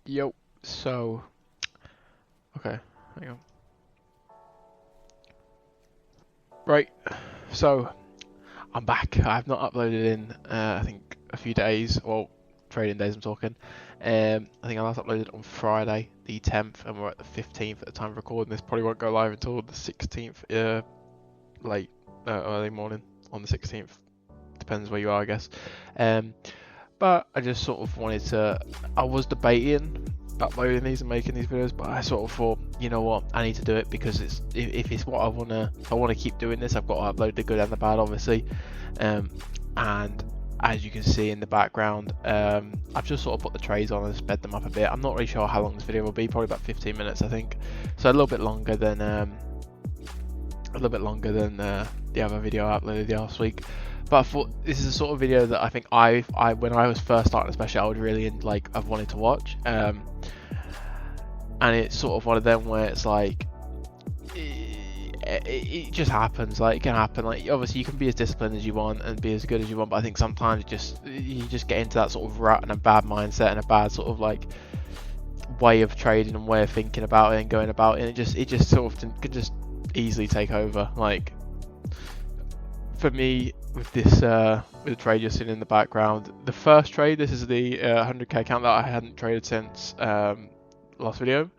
Yo, so, okay, hang on. Right, so, I'm back. I've not uploaded in, I think, a few days, well, trading days I'm talking. I think I last uploaded on Friday, the 10th, and we're at the 15th at the time of recording. This probably won't go live until the 16th, late, early morning on the 16th. Depends where you are, I guess. Um, But I just sort of wanted to. I was debating uploading these and making these videos, but I sort of thought, you know what, I need to do it because if it's what I wanna keep doing this. I've got to upload the good and the bad, obviously. And as you can see in the background, I've just sort of put the trays on and sped them up a bit. I'm not really sure how long this video will be. Probably about 15 minutes, I think. So a little bit longer than the other video I uploaded last week. But I thought this is the sort of video that I think I when I was first starting, especially, I would really I've wanted to watch. And it's sort of one of them where it's like it just happens. Like, it can happen. Like, obviously you can be as disciplined as you want and be as good as you want, but I think sometimes you just get into that sort of rut and a bad mindset and a bad sort of like way of trading and way of thinking about it and going about it. And it just sort of could just easily take over. Like, for me, with this with the trade you're seeing in the background, the first trade, this is the 100k account that I hadn't traded since last video.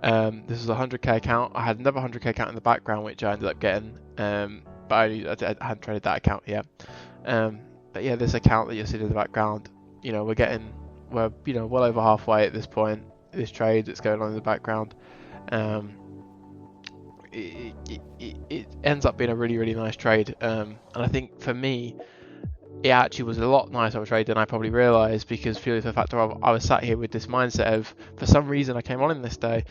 This is a 100k account. I had another 100k account in the background which I ended up getting, but I hadn't traded that account yet. But yeah, this account that you're seeing in the background, we're well over halfway at this point. This trade that's going on in the background, it ends up being a really, really nice trade, and I think for me it actually was a lot nicer of a trade than I probably realised, because purely for the fact that I was sat here with this mindset of, for some reason I came on in this day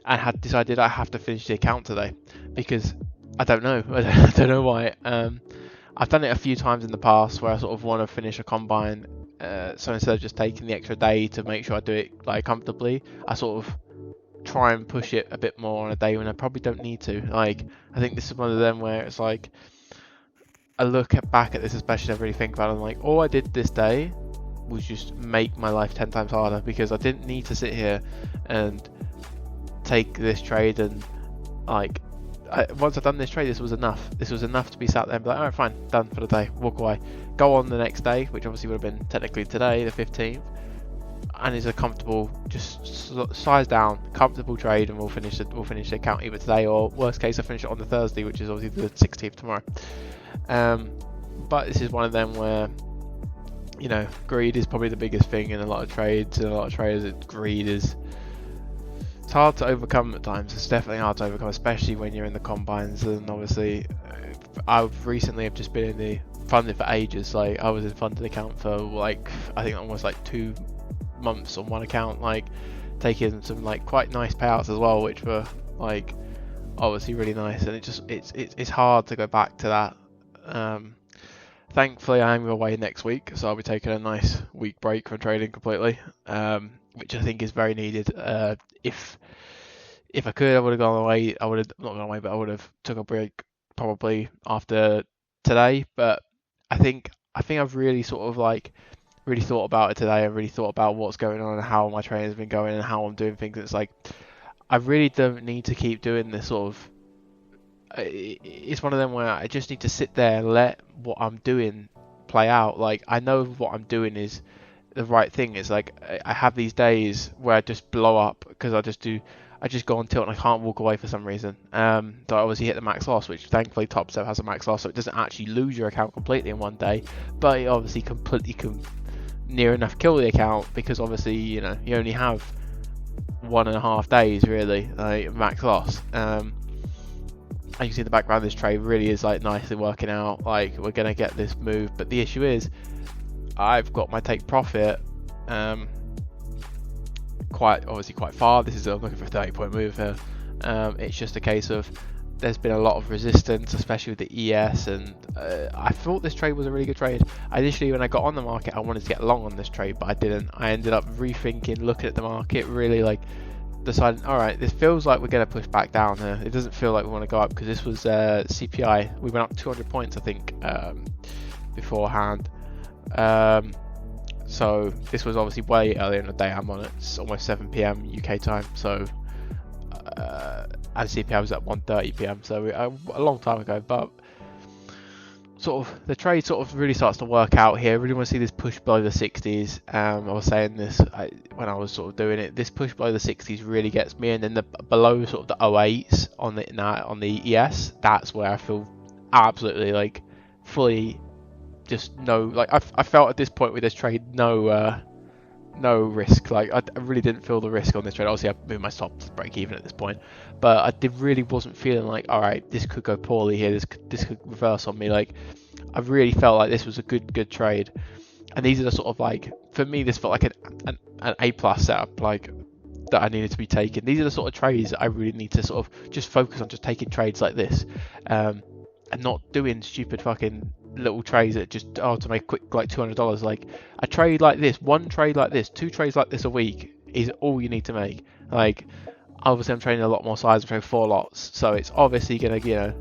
and had decided I have to finish the account today, because I don't know I don't know why. I've done it a few times in the past where I sort of want to finish a combine, so instead of just taking the extra day to make sure I do it like comfortably, I sort of try and push it a bit more on a day when I probably don't need to. Like, I think this is one of them where it's like, I look back at this, especially, I really think about it, and like, all I did this day was just make my life 10 times harder, because I didn't need to sit here and take this trade and like, once I've done this trade, this was enough. This was enough to be sat there and be like, alright, fine, done for the day, walk away, go on the next day, which obviously would have been technically today, the 15th, and is a comfortable, just size down, comfortable trade, and we'll finish the account either today, or worst case I finish it on the Thursday, which is obviously the 16th tomorrow. But this is one of them where, greed is probably the biggest thing in a lot of trades, and a lot of traders, greed is, it's hard to overcome at times. It's definitely hard to overcome, especially when you're in the combines. And obviously, I've recently just been in the funded for ages. Like, I was in funded account for like, I think almost like 2 months on one account, like taking some like quite nice payouts as well, which were like obviously really nice. And it's hard to go back to that. Thankfully I am away next week, so I'll be taking a nice week break from trading completely, which I think is very needed. If I could, I would have gone away. I would have not gone away, but I would have took a break probably after today. But I think I've really sort of like really thought about it today. I really thought about what's going on and how my training's been going and how I'm doing things. It's like, I really don't need to keep doing this sort of. It's one of them where I just need to sit there and let what I'm doing play out. Like, I know what I'm doing is the right thing. It's like, I have these days where I just blow up because I just go on tilt and I can't walk away for some reason. So I obviously hit the max loss, which thankfully Top Step has a max loss, so it doesn't actually lose your account completely in one day, but it obviously completely can near enough kill the account, because obviously you only have 1.5 days really, like, max loss. And you can see in the background, this trade really is like nicely working out. Like, we're gonna get this move, but the issue is I've got my take profit quite far. I'm looking for a 30-point move here. It's just a case of there's been a lot of resistance, especially with the ES, and I thought this trade was a really good trade. Initially, when I got on the market, I wanted to get long on this trade, but I didn't. I ended up rethinking, looking at the market, really like deciding, alright, this feels like we're going to push back down here. It doesn't feel like we want to go up, because this was CPI. We went up 200 points, I think, beforehand. So this was obviously way earlier in the day. I'm on it. It's almost 7 p.m. UK time. So and CPI was at 1:30 p.m. So a long time ago. But sort of the trade sort of really starts to work out here. I really want to see this push below the 60s. I was saying this when I was sort of doing it. This push below the 60s really gets me, and then the below sort of the 08s on the ES. That's where I feel absolutely like fully just I felt at this point with this trade no risk. Like I really didn't feel the risk on this trade. Obviously I moved my stop to break even at this point, but I really wasn't feeling like, all right, this could go poorly here, this could reverse on me. Like I really felt like this was a good trade, and these are the sort of, like, for me this felt like an A+ setup, like that I needed to be taking. These are the sort of trades that I really need to sort of just focus on, just taking trades like this, and not doing stupid fucking little trades that just to make quick like $200. Like a trade like this, one trade like this, 2 trades like this a week is all you need to make. Like obviously I'm trading a lot more size. I'm trading 4 lots, so it's obviously gonna, you know,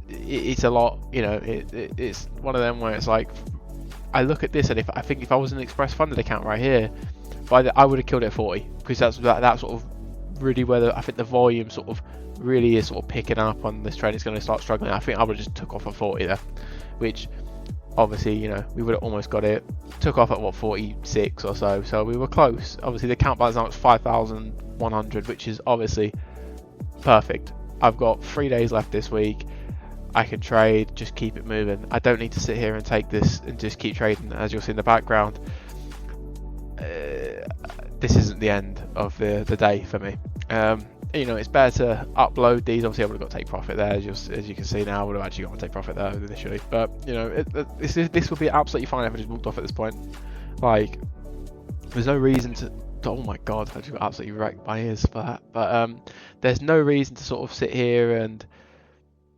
it's a lot, you know. It's one of them where it's like I look at this, and if I was an Express funded account right here, I would have killed it at 40, because that's sort of really where I think the volume sort of really is sort of picking up on this trade. It's going to start struggling. I think I would have just took off at 40 there, which obviously, you know, we would have almost got it. Took off at what, 46 or so we were close. Obviously the account balance now is 5,100, which is obviously perfect. I've got 3 days left this week. I can trade, just keep it moving. I don't need to sit here and take this and just keep trading. As you'll see in the background, this isn't the end of the day for me. You know, it's better to upload these. Obviously I would have got to take profit there, as you can see now. I would have actually got to take profit there initially, but you know, this would be absolutely fine if I just walked off at this point. Like there's no reason to oh my god, I just got absolutely wrecked my ears for that. But there's no reason to sort of sit here and,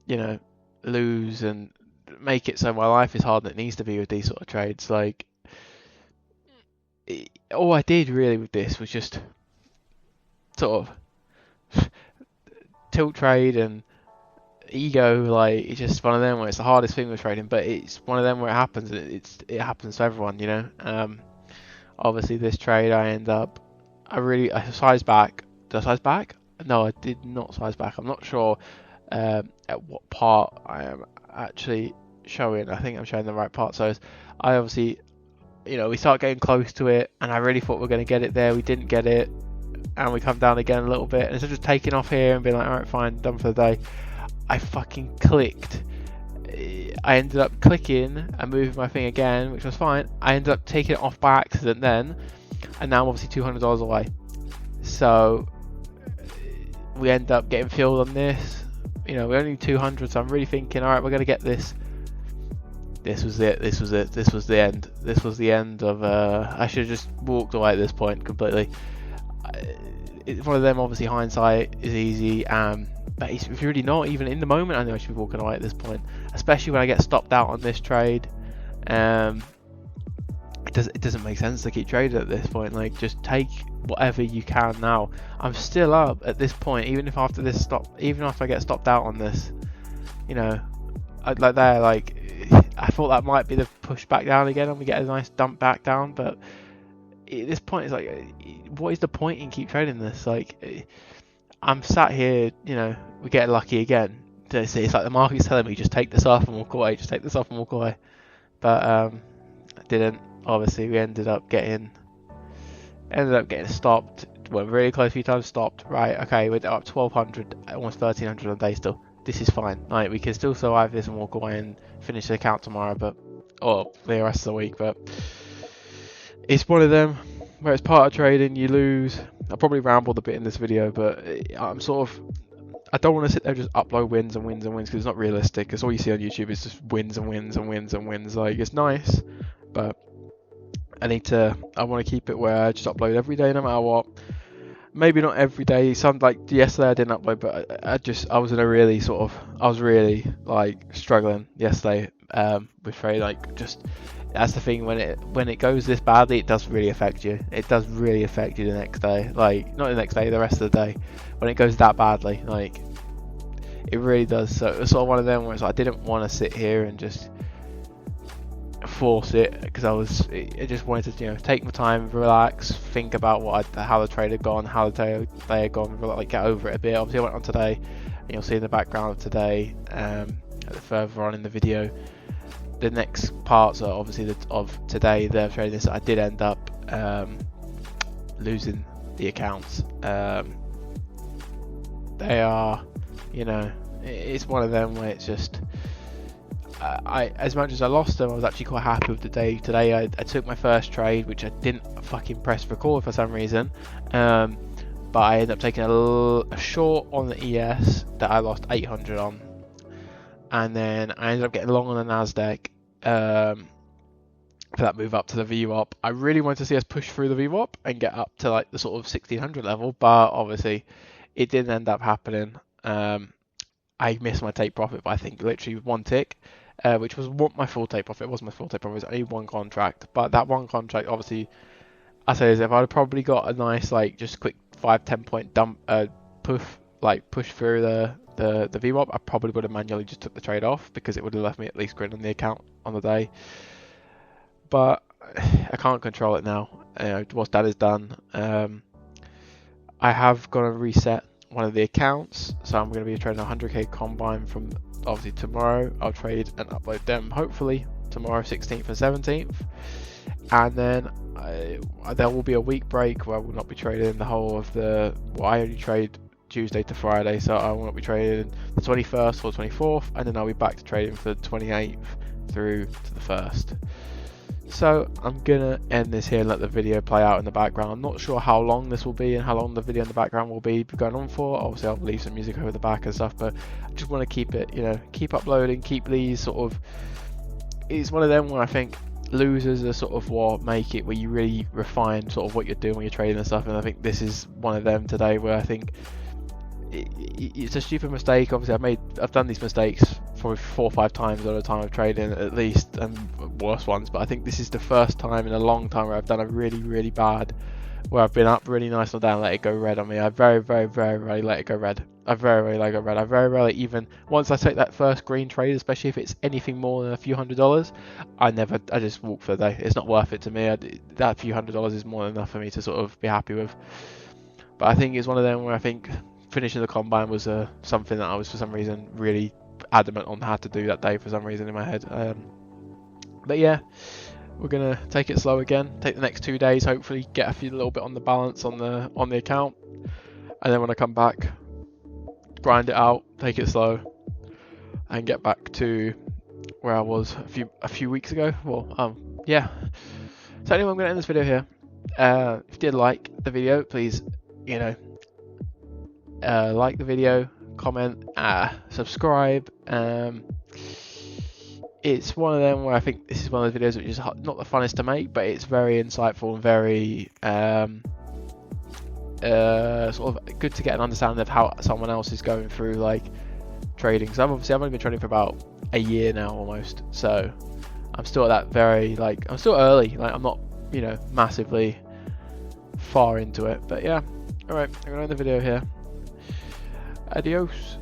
you know, lose and make it so my life is harder than it needs to be with these sort of trades. Like all I did really with this was just sort of tilt trade and ego. Like it's just one of them where it's the hardest thing with trading, but it's one of them where it happens. It happens to everyone, you know. Obviously this trade I sized back. Did I size back? No, I did not size back. I'm not sure at what part I am actually showing. I think I'm showing the right part. So I obviously, you know, we start getting close to it, and I really thought we were going to get it there. We didn't get it, and we come down again a little bit. And instead of just taking off here and being like, all right, fine, done for the day, I fucking clicked. I ended up clicking and moving my thing again, which was fine. I ended up taking it off by accident then, and now I'm obviously $200 away. So we end up getting filled on this. You know, we're only 200, so I'm really thinking, all right, we're going to get this. This was it. This was the end. This was the end of. I should have just walked away at this point completely. It's one of them. Obviously, hindsight is easy. But it's really not. Even in the moment, I know I should be walking away at this point, especially when I get stopped out on this trade. It doesn't make sense to keep trading at this point. Like, just take whatever you can now. I'm still up at this point, even if after I get stopped out on this, you know, I thought that might be the push back down again, and we get a nice dump back down. But at this point, it's like, what is the point in keep trading this? Like, I'm sat here, you know, we get lucky again. It's like the market's telling me, just take this off and walk away. Just take this off and walk away. But I didn't. Obviously, we ended up getting stopped. Went really close a few times, stopped. Right, okay, we're up 1,200, almost 1,300 on day still. This is fine. Like, we can still survive this and walk away and finish the account tomorrow, or the rest of the week. But it's one of them where it's part of trading. You lose. I probably rambled a bit in this video, but I don't want to sit there and just upload wins and wins and wins, because it's not realistic. Because all you see on YouTube is just wins and wins and wins and wins. Like, it's nice, but I want to keep it where I just upload every day, no matter what. Maybe not every day. Some, like yesterday I didn't upload, but I was really like struggling yesterday with trade. Like, just that's the thing, when it goes this badly, it does really affect you. It does really affect you the next day. Like, not the next day, the rest of the day. When it goes that badly, like, it really does. So it's sort of one of them where it's like, I didn't want to sit here and just force it because I just wanted to, you know, take my time, relax, think about how the trade had gone, how the day had gone, like get over it a bit. Obviously I went on today, and you'll see in the background of today, further on in the video, the next parts are obviously of today, the trading this. I did end up losing the accounts. They are, you know, it's one of them where it's just, I as much as I lost them, I was actually quite happy with the day today. I took my first trade, which I didn't fucking press record for some reason, but I ended up taking a short on the ES that I lost 800 on, and then I ended up getting long on the Nasdaq for that move up to the VWAP. I really wanted to see us push through the VWAP and get up to like the sort of 1600 level, but obviously it didn't end up happening. I missed my take profit by I think literally one tick, which was what my full take profit. It wasn't my full take profit, it was only one contract, but that one contract, obviously, I say is if I'd probably got a nice like just quick 5-10 point dump push through the VWAP, I probably would have manually just took the trade off because it would have left me at least grid on the account on the day. But I can't control it now. What's done is done. I have got to reset one of the accounts, so I'm going to be trading 100k combine from obviously tomorrow. I'll trade and upload them hopefully tomorrow, 16th and 17th, and then there will be a week break where I will not be trading the whole of I only trade Tuesday to Friday, so I will not be trading the 21st or 24th, and then I'll be back to trading for the 28th through to the 1st. So I'm gonna end this here and let the video play out in the background. I'm not sure how long this will be and how long the video in the background will be going on for. Obviously I'll leave some music over the back and stuff, but I just want to keep it, you know, keep uploading, keep these sort of, it's one of them where I think losers are sort of what make it, where you really refine sort of what you're doing when you're trading and stuff, and I think this is one of them today where I think it's a stupid mistake. Obviously I've done these mistakes probably 4 or 5 times over the time of trading at least, and worse ones, but I think this is the first time in a long time where I've done a really bad, where I've been up really nice and down, let it go red on me. I very rarely let it go red. I very rarely, even once I take that first green trade, especially if it's anything more than a few $100s, I just walk for the day. It's not worth it to me. That few $100s is more than enough for me to sort of be happy with. But I think it's one of them where I think finishing the combine was something that I was for some reason really adamant on how to do that day for some reason in my head. But yeah, we're gonna take it slow again, take the next 2 days, hopefully get a little bit on the balance on the account, and then when I come back, grind it out, take it slow, and get back to where I was a few weeks ago. Well, yeah. So anyway, I'm gonna end this video here. If you did like the video, please, you know, like the video, comment, subscribe. It's one of them where I think this is one of those videos which is not the funnest to make, but it's very insightful and very sort of good to get an understanding of how someone else is going through like trading. So I've only been trading for about a year now almost, so I'm still at that very, like, I'm still early, like I'm not, you know, massively far into it. But yeah, alright, I'm gonna end the video here. Adios.